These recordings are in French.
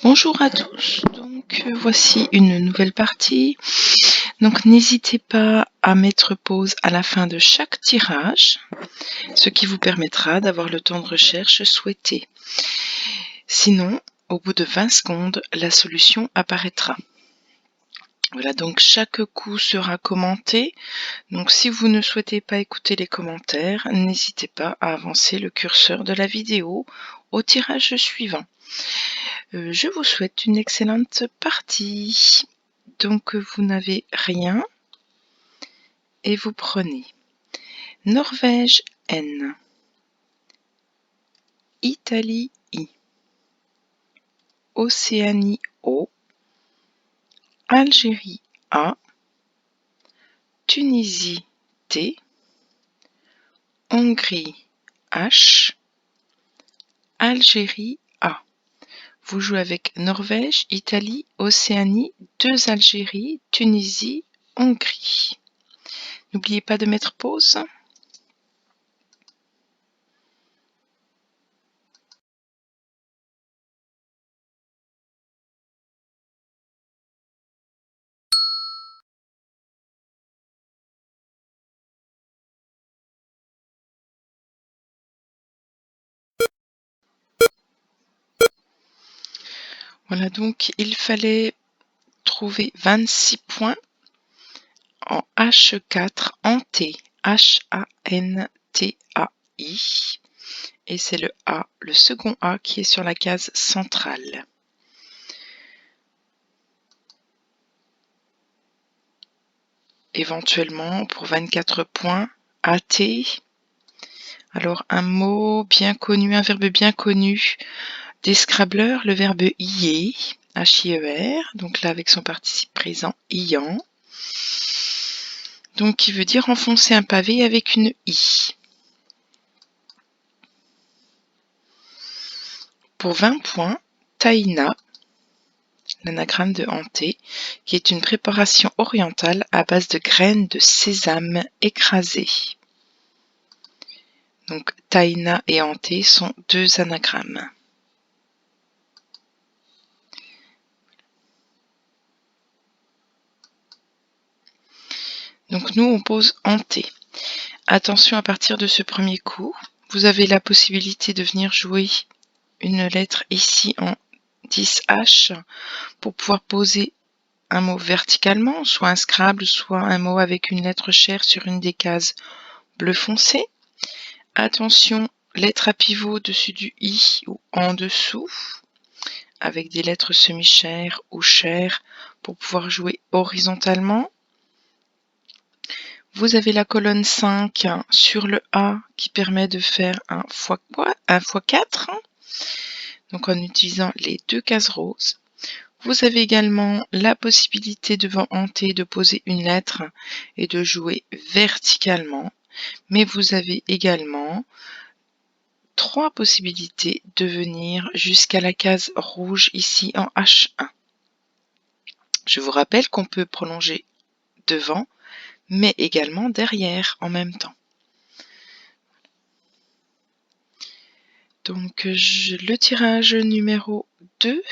Bonjour à tous, voici une nouvelle partie. Donc n'hésitez pas à mettre pause à la fin de chaque tirage, ce qui vous permettra d'avoir le temps de recherche souhaité. Sinon, au bout de 20 secondes, la solution apparaîtra. Voilà, donc chaque coup sera commenté. Donc si vous ne souhaitez pas écouter les commentaires, n'hésitez pas à avancer le curseur de la vidéo au tirage suivant. Je vous souhaite une excellente partie. Donc vous n'avez rien et vous prenez Norvège N, Italie I, Océanie O, Algérie A, Tunisie T, Hongrie H, Algérie A. Vous jouez avec Norvège, Italie, Océanie, 2 Algérie, Tunisie, Hongrie. N'oubliez pas de mettre pause. Voilà, donc il fallait trouver 26 points en H4 en T, H-A-N-T-A-I, et c'est le A, le second A qui est sur la case centrale. Éventuellement, pour 24 points, AT, alors un mot bien connu, un verbe bien connu des Scrabbleurs, le verbe ier, H-I-E-R, donc là avec son participe présent, iant, donc qui veut dire enfoncer un pavé avec une I. Pour 20 points, Taïna, l'anagramme de hanté, qui est une préparation orientale à base de graines de sésame écrasées. Donc Taïna et hanté sont 2 anagrammes. Donc nous on pose hanté. Attention, à partir de ce premier coup, vous avez la possibilité de venir jouer une lettre ici en 10H pour pouvoir poser un mot verticalement, soit un Scrabble, soit un mot avec une lettre chère sur une des cases bleu foncé. Attention, lettre à pivot dessus du I ou en dessous, avec des lettres semi-chères ou chères pour pouvoir jouer horizontalement. Vous avez la colonne 5 sur le A qui permet de faire un x4, donc en utilisant les 2 cases roses. Vous avez également la possibilité devant hanté de poser une lettre et de jouer verticalement, mais vous avez également 3 possibilités de venir jusqu'à la case rouge ici en H1. Je vous rappelle qu'on peut prolonger devant, mais également derrière en même temps. Donc le tirage numéro 2,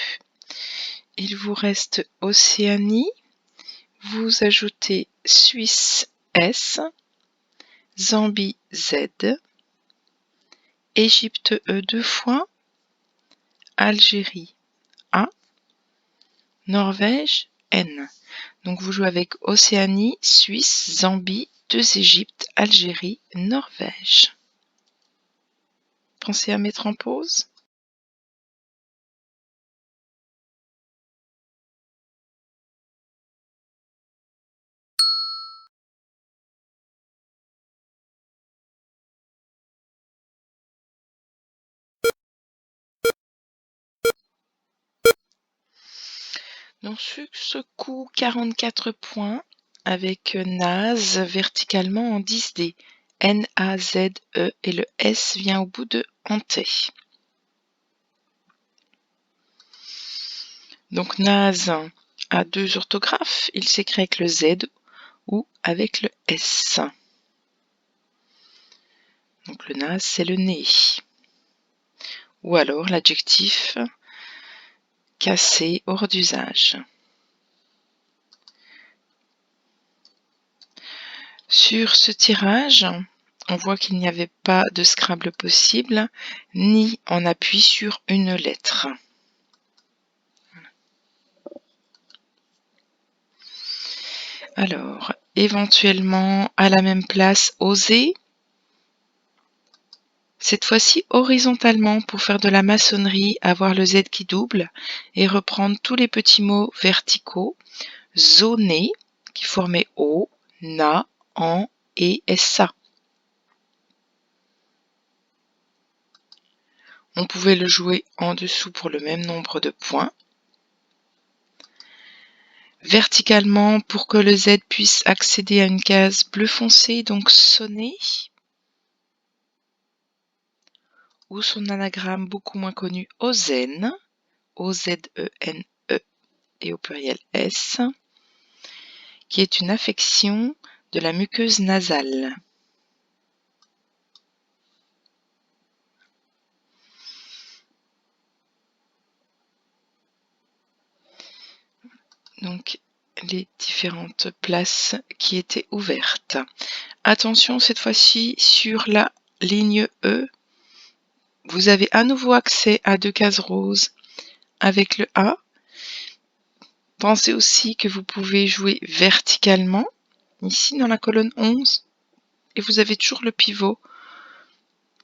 il vous reste Océanie, vous ajoutez Suisse S, Zambie Z, Égypte E 2 fois, Algérie A, Norvège N. Donc vous jouez avec Océanie, Suisse, Zambie, 2 Égypte, Algérie, Norvège. Pensez à mettre en pause. Donc sur ce coup, 44 points avec Naz verticalement en 10D. N-A-Z-E et le S vient au bout de hanté. Donc Naz a 2 orthographes, il s'écrit avec le Z ou avec le S. Donc le Naz, c'est le nez. Ou alors l'adjectif cassé, hors d'usage. Sur ce tirage, on voit qu'il n'y avait pas de Scrabble possible, ni en appui sur une lettre. Alors, éventuellement, à la même place, oser. Cette fois-ci horizontalement pour faire de la maçonnerie, avoir le Z qui double et reprendre tous les petits mots verticaux. Zoner, qui formait O, Na, En et SA. On pouvait le jouer en dessous pour le même nombre de points. Verticalement pour que le Z puisse accéder à une case bleu foncé, donc sonner. Ou son anagramme beaucoup moins connu, Ozen, O-Z-E-N-E et au pluriel S, qui est une affection de la muqueuse nasale. Donc les différentes places qui étaient ouvertes. Attention cette fois-ci sur la ligne E, vous avez à nouveau accès à 2 cases roses avec le A. Pensez aussi que vous pouvez jouer verticalement ici dans la colonne 11 et vous avez toujours le pivot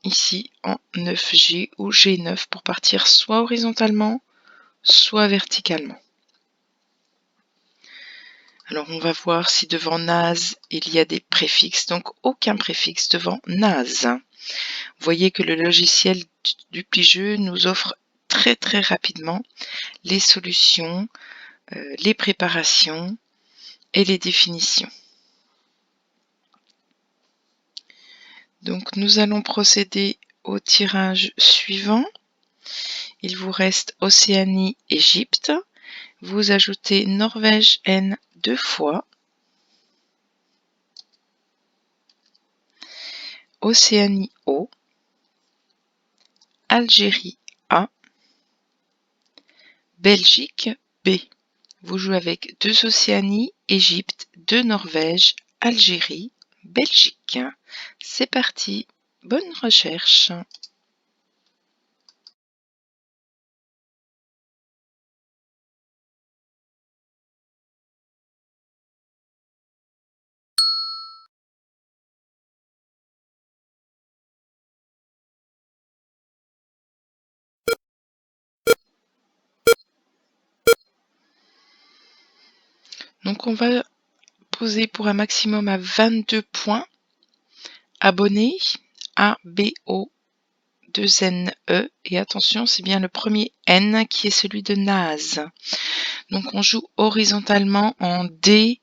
ici en 9G ou G9 pour partir soit horizontalement soit verticalement. Alors on va voir si devant naze il y a des préfixes, donc aucun préfixe devant naze. Vous voyez que le logiciel du pli-jeu nous offre très rapidement les solutions, les préparations et les définitions. Donc nous allons procéder au tirage suivant. Il vous reste Océanie, Égypte. Vous ajoutez Norvège N 2 fois. Océanie O. Algérie A. Belgique B. Vous jouez avec 2 Océanie, Égypte, 2 Norvège, Algérie, Belgique. C'est parti, bonne recherche. Donc on va poser pour un maximum à 22 points. Abonné, A, B, O, 2 N, E. Et attention, c'est bien le premier N qui est celui de naze. Donc on joue horizontalement en D7.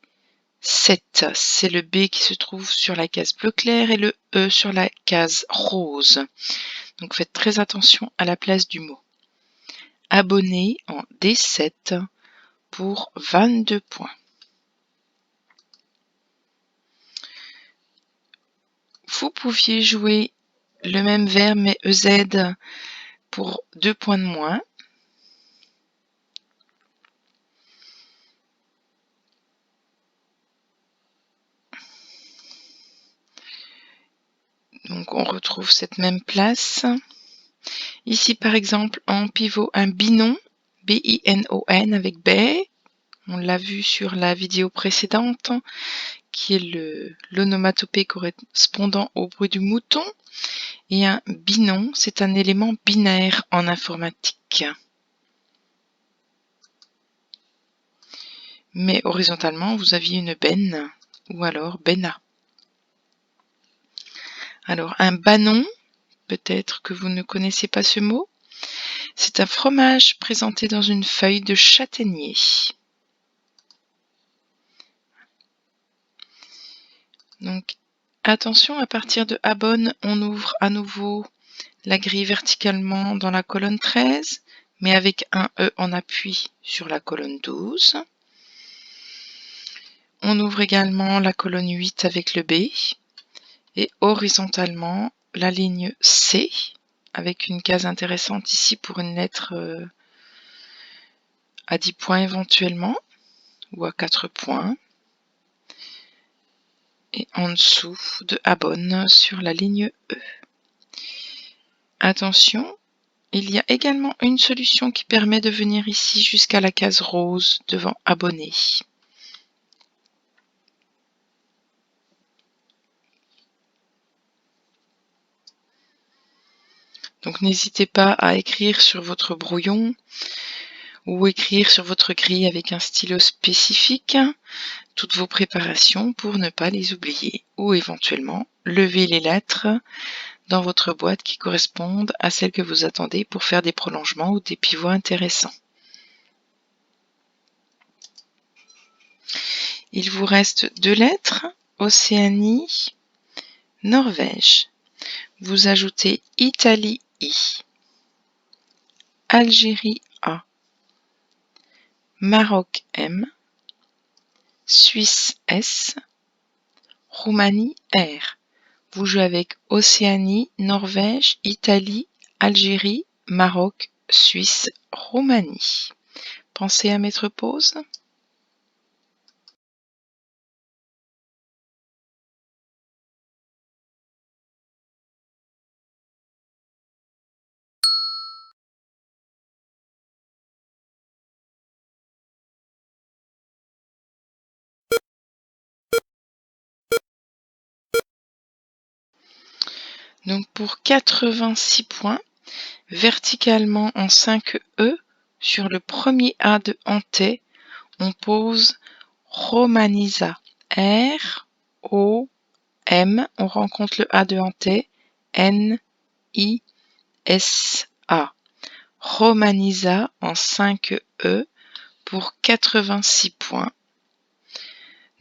C'est le B qui se trouve sur la case bleu clair et le E sur la case rose. Donc faites très attention à la place du mot. Abonné en D7 pour 22 points. Vous pouviez jouer le même verbe mais EZ pour 2 points de moins. Donc on retrouve cette même place. Ici par exemple en pivot un binon, B-I-N-O-N avec B. On l'a vu sur la vidéo précédente, qui est l'onomatopée correspondant au bruit du mouton. Et un binon, c'est un élément binaire en informatique. Mais horizontalement, vous aviez une benne ou alors benna. Alors un banon, peut-être que vous ne connaissez pas ce mot, c'est un fromage présenté dans une feuille de châtaignier. Donc attention, à partir de abonne, on ouvre à nouveau la grille verticalement dans la colonne 13, mais avec un E en appui sur la colonne 12. On ouvre également la colonne 8 avec le B et horizontalement la ligne C avec une case intéressante ici pour une lettre à 10 points éventuellement, ou à 4 points. Et en dessous de abonne sur la ligne E. Attention, il y a également une solution qui permet de venir ici jusqu'à la case rose devant abonner. Donc n'hésitez pas à écrire sur votre brouillon ou écrire sur votre grille avec un stylo spécifique toutes vos préparations pour ne pas les oublier, ou éventuellement lever les lettres dans votre boîte qui correspondent à celles que vous attendez pour faire des prolongements ou des pivots intéressants. Il vous reste 2 lettres, Océanie, Norvège. Vous ajoutez Italie I, Algérie A, Maroc M, Suisse S, Roumanie R. Vous jouez avec Océanie, Norvège, Italie, Algérie, Maroc, Suisse, Roumanie. Pensez à mettre pause. Donc pour 86 points, verticalement en 5 E, sur le premier A de Antey, on pose Romanisa. R, O, M, on rencontre le A de Antey, N, I, S, A. Romanisa en 5 E pour 86 points.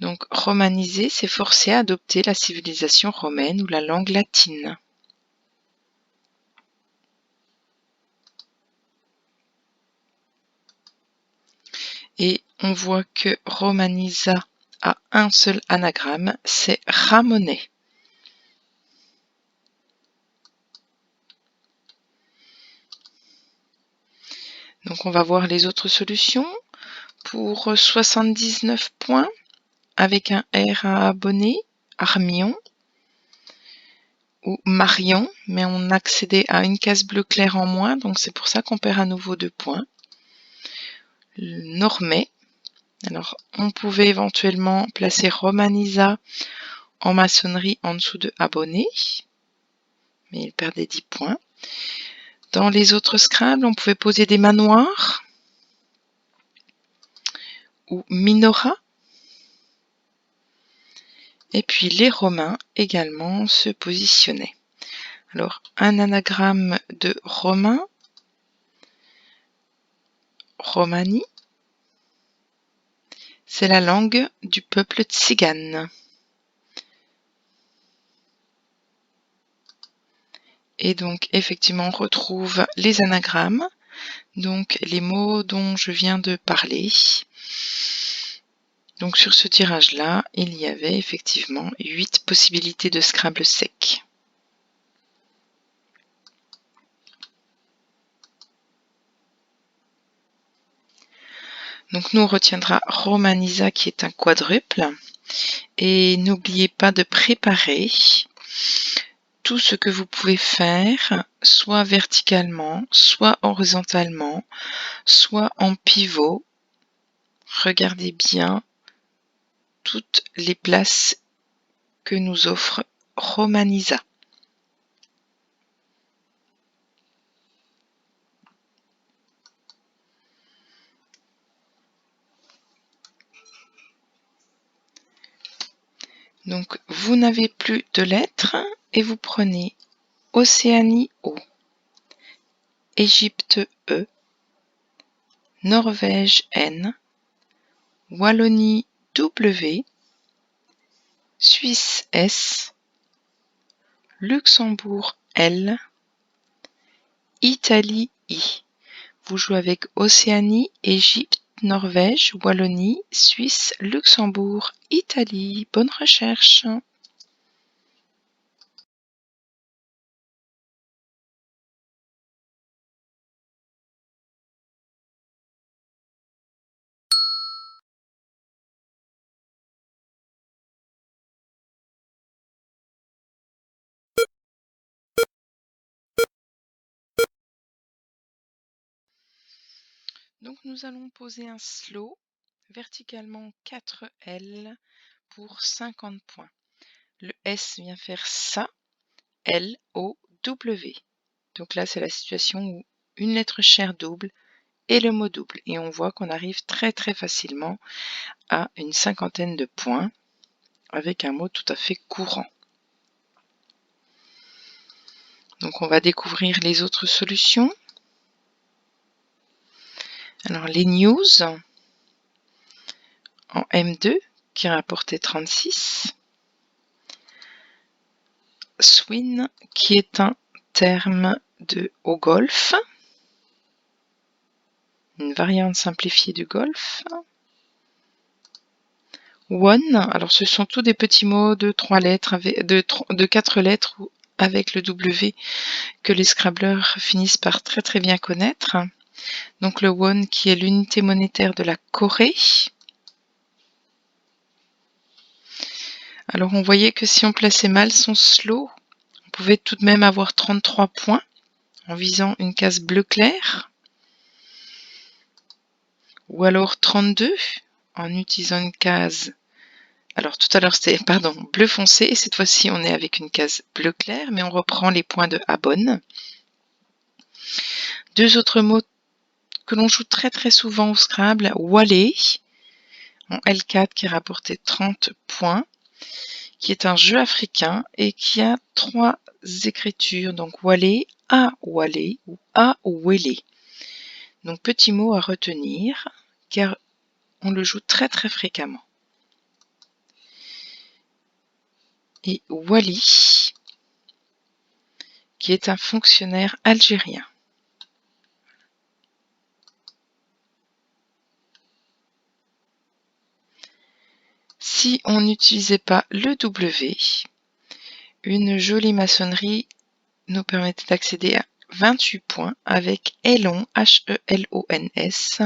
Donc romaniser, c'est forcer à adopter la civilisation romaine ou la langue latine. Et on voit que Romanisa a un seul anagramme, c'est Ramonet. Donc on va voir les autres solutions. Pour 79 points, avec un R à abonner, Armion ou Marion, mais on accédait à une case bleu clair en moins, donc c'est pour ça qu'on perd à nouveau 2 points. Normais. Alors, on pouvait éventuellement placer Romanisa en maçonnerie en dessous de abonné, mais il perdait 10 points. Dans les autres Scrabble, on pouvait poser des manoirs ou Minora. Et puis les Romains également se positionnaient. Alors, un anagramme de Romain, Romani, c'est la langue du peuple tzigane. Et donc, effectivement, on retrouve les anagrammes, donc les mots dont je viens de parler. Donc, sur ce tirage-là, il y avait effectivement 8 possibilités de Scrabble sec. Donc, nous, on retiendra Romanisa qui est un quadruple. Et n'oubliez pas de préparer tout ce que vous pouvez faire, soit verticalement, soit horizontalement, soit en pivot. Regardez bien toutes les places que nous offre Romanisa. Donc, vous n'avez plus de lettres et vous prenez Océanie O, Égypte E, Norvège N, Wallonie W, Suisse S, Luxembourg L, Italie I. Vous jouez avec Océanie, Égypte, Norvège, Wallonie, Suisse, Luxembourg, Italie. Bonne recherche! Donc nous allons poser un slow verticalement 4L pour 50 points. Le S vient faire ça, L, O, W. Donc là, c'est la situation où une lettre chère double et le mot double. Et on voit qu'on arrive très facilement à une cinquantaine de points avec un mot tout à fait courant. Donc on va découvrir les autres solutions. Alors les news en M2 qui rapportait 36. Swing qui est un terme au golf, une variante simplifiée du golf. One, alors ce sont tous des petits mots de 3 lettres, de 4 lettres avec le W que les scrabbleurs finissent par très bien connaître. Donc le won qui est l'unité monétaire de la Corée. Alors on voyait que si on plaçait mal son slow, on pouvait tout de même avoir 33 points en visant une case bleu clair. Ou alors 32 en utilisant une case. Alors tout à l'heure c'était bleu foncé et cette fois-ci on est avec une case bleu clair, mais on reprend les points de Abonne. Deux autres mots que l'on joue très souvent au Scrabble, Wallet en L4 qui rapportait 30 points, qui est un jeu africain et qui a 3 écritures, donc Wallet, A Wallet ou A Wele. Donc petit mot à retenir car on le joue très fréquemment. Et Wali, qui est un fonctionnaire algérien. Si on n'utilisait pas le W, une jolie maçonnerie nous permettait d'accéder à 28 points avec Elon, H-E-L-O-N-S,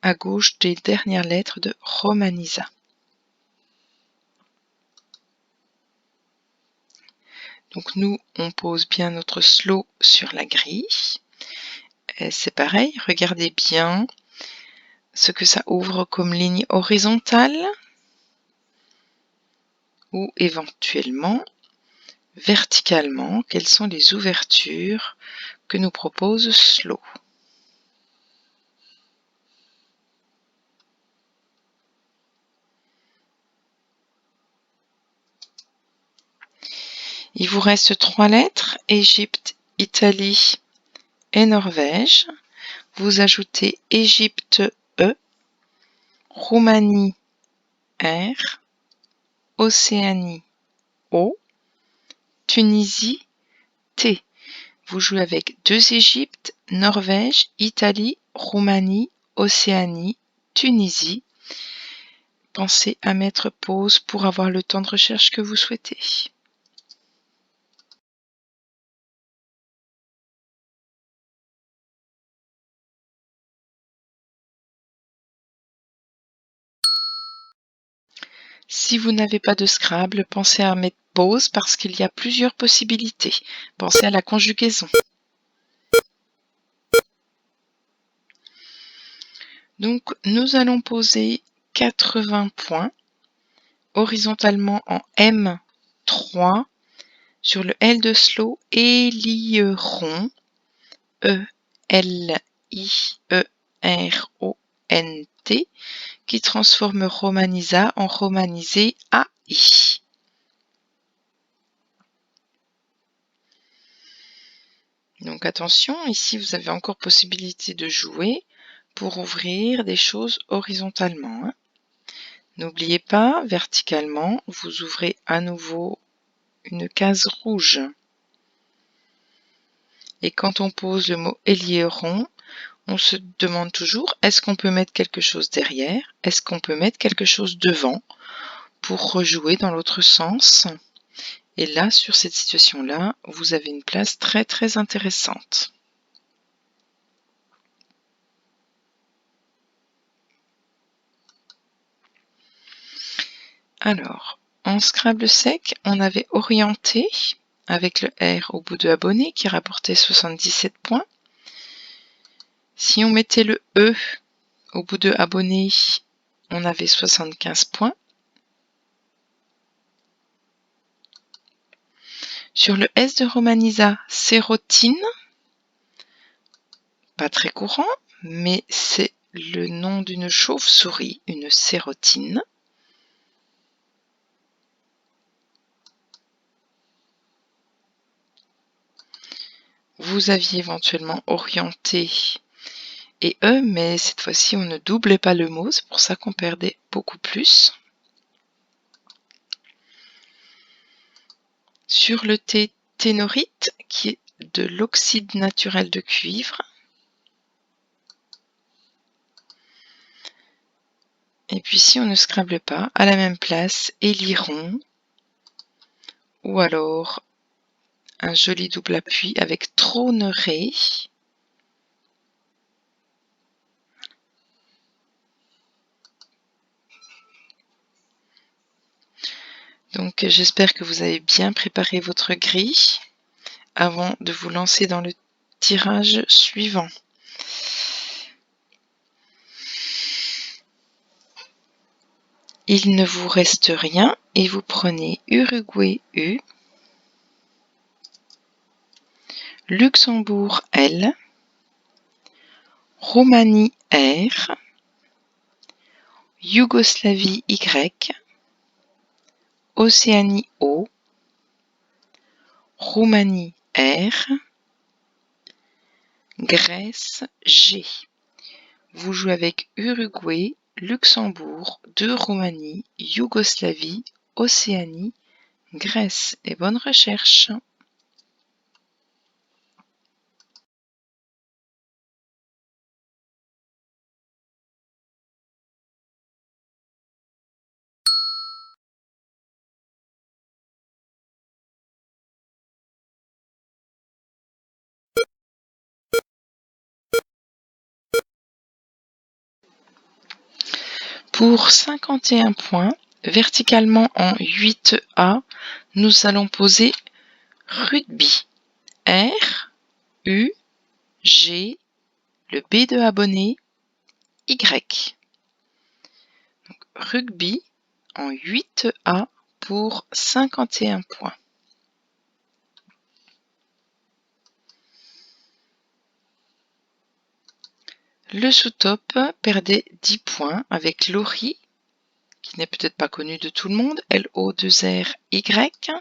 à gauche des dernières lettres de Romanisa. Donc nous, on pose bien notre slow sur la grille. C'est pareil, regardez bien ce que ça ouvre comme ligne horizontale ou éventuellement verticalement, quelles sont les ouvertures que nous propose Slow. Il vous reste 3 lettres, Égypte, Italie et Norvège. Vous ajoutez Égypte E, Roumanie R, Océanie O, Tunisie T. Vous jouez avec 2 Égyptes, Norvège, Italie, Roumanie, Océanie, Tunisie. Pensez à mettre pause pour avoir le temps de recherche que vous souhaitez. Si vous n'avez pas de Scrabble, pensez à mettre pause parce qu'il y a plusieurs possibilités. Pensez à la conjugaison. Donc, nous allons poser 80 points horizontalement en M3 sur le L de slow Élieron, E-L-I-E-R-O-N-T, qui transforme Romanisa en romanisé AI. Donc attention, ici vous avez encore possibilité de jouer pour ouvrir des choses horizontalement. N'oubliez pas, verticalement, vous ouvrez à nouveau une case rouge. Et quand on pose le mot Élieron, on se demande toujours, est-ce qu'on peut mettre quelque chose derrière? Est-ce qu'on peut mettre quelque chose devant pour rejouer dans l'autre sens? Et là, sur cette situation-là, vous avez une place très intéressante. Alors, en Scrabble sec, on avait orienté avec le R au bout de abonné qui rapportait 77 points. Si on mettait le E au bout de abonné, on avait 75 points. Sur le S de Romanisa, sérotine, pas très courant, mais c'est le nom d'une chauve-souris, une sérotine. Vous aviez éventuellement orienté et E, mais cette fois-ci on ne doublait pas le mot, c'est pour ça qu'on perdait beaucoup plus. Sur le T, ténorite, qui est de l'oxyde naturel de cuivre. Et puis si on ne scrable pas, à la même place, éliron, ou alors un joli double appui avec trônerie. Donc j'espère que vous avez bien préparé votre grille avant de vous lancer dans le tirage suivant. Il ne vous reste rien et vous prenez Uruguay U, Luxembourg L, Roumanie R, Yougoslavie Y, Océanie O, Roumanie R, Grèce G. Vous jouez avec Uruguay, Luxembourg, 2 Roumanie, Yougoslavie, Océanie, Grèce. Et bonne recherche! Pour 51 points, verticalement en 8A, nous allons poser rugby. R, U, G, le B de abonné, Y. Donc, rugby en 8A pour 51 points. Le sous-top perdait 10 points avec Laurie, qui n'est peut-être pas connu de tout le monde, L-O-2-R-Y,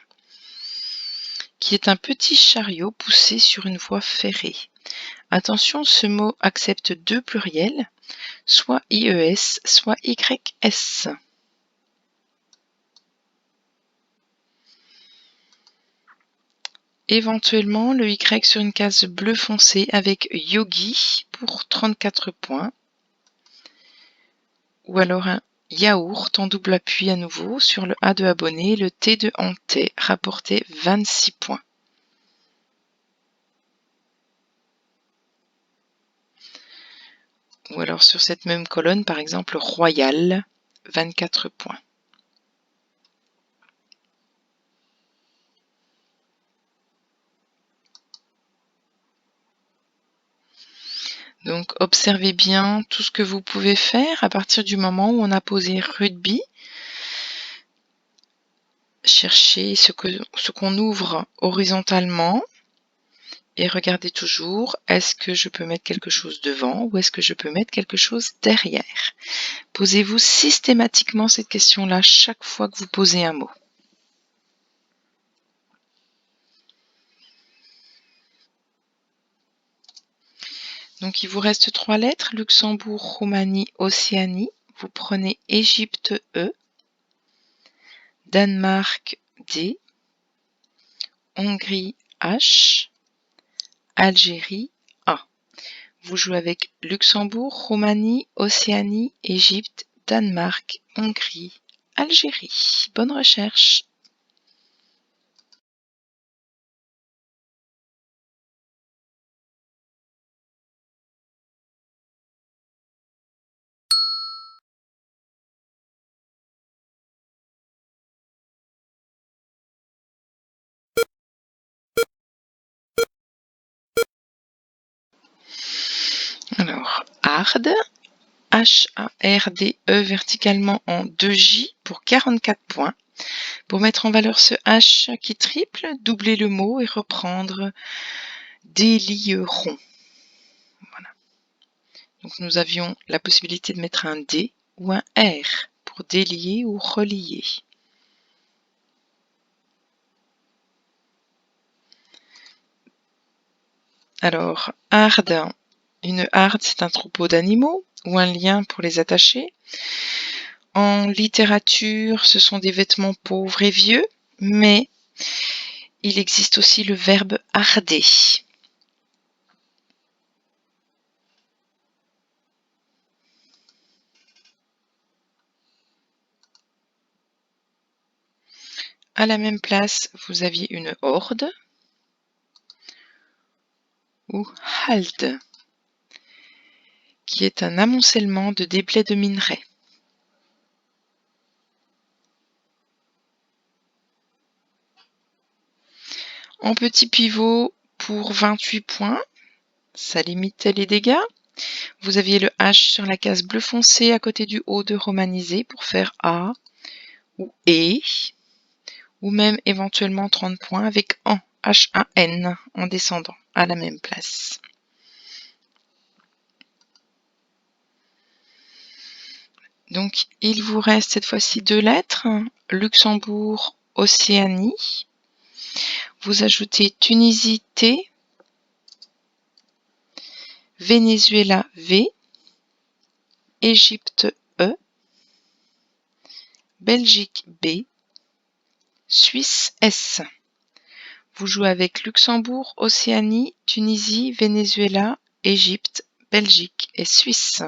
qui est un petit chariot poussé sur une voie ferrée. Attention, ce mot accepte 2 pluriels, soit IES, soit YS. Éventuellement, le Y sur une case bleu foncé avec Yogi pour 34 points. Ou alors un yaourt en double appui à nouveau sur le A de abonné, le T de hanté, rapporté 26 points. Ou alors sur cette même colonne, par exemple, Royal, 24 points. Donc observez bien tout ce que vous pouvez faire à partir du moment où on a posé rugby. Cherchez ce qu'on ouvre horizontalement et regardez toujours, est-ce que je peux mettre quelque chose devant ou est-ce que je peux mettre quelque chose derrière? Posez-vous systématiquement cette question-là chaque fois que vous posez un mot. Donc il vous reste 3 lettres, Luxembourg, Roumanie, Océanie. Vous prenez Égypte E, Danemark D, Hongrie H, Algérie A. Vous jouez avec Luxembourg, Roumanie, Océanie, Égypte, Danemark, Hongrie, Algérie. Bonne recherche! Alors, Hard, H-A-R-D-E verticalement en 2J pour 44 points. Pour mettre en valeur ce H qui triple, doubler le mot et reprendre délieront. Voilà. Donc nous avions la possibilité de mettre un D ou un R pour délier ou relier. Alors, hard, une harde, c'est un troupeau d'animaux ou un lien pour les attacher. En littérature, ce sont des vêtements pauvres et vieux, mais il existe aussi le verbe harder. À la même place, vous aviez une horde ou halde, qui est un amoncellement de déblais de minerais. En petit pivot pour 28 points, ça limitait les dégâts. Vous aviez le H sur la case bleu foncé à côté du O de romanisé pour faire A ou E, ou même éventuellement 30 points avec AN, H-A-N en descendant à la même place. Donc il vous reste cette fois-ci 2 lettres, Luxembourg, Océanie. Vous ajoutez Tunisie T, Venezuela V, Égypte E, Belgique B, Suisse S. Vous jouez avec Luxembourg, Océanie, Tunisie, Venezuela, Égypte, Belgique et Suisse.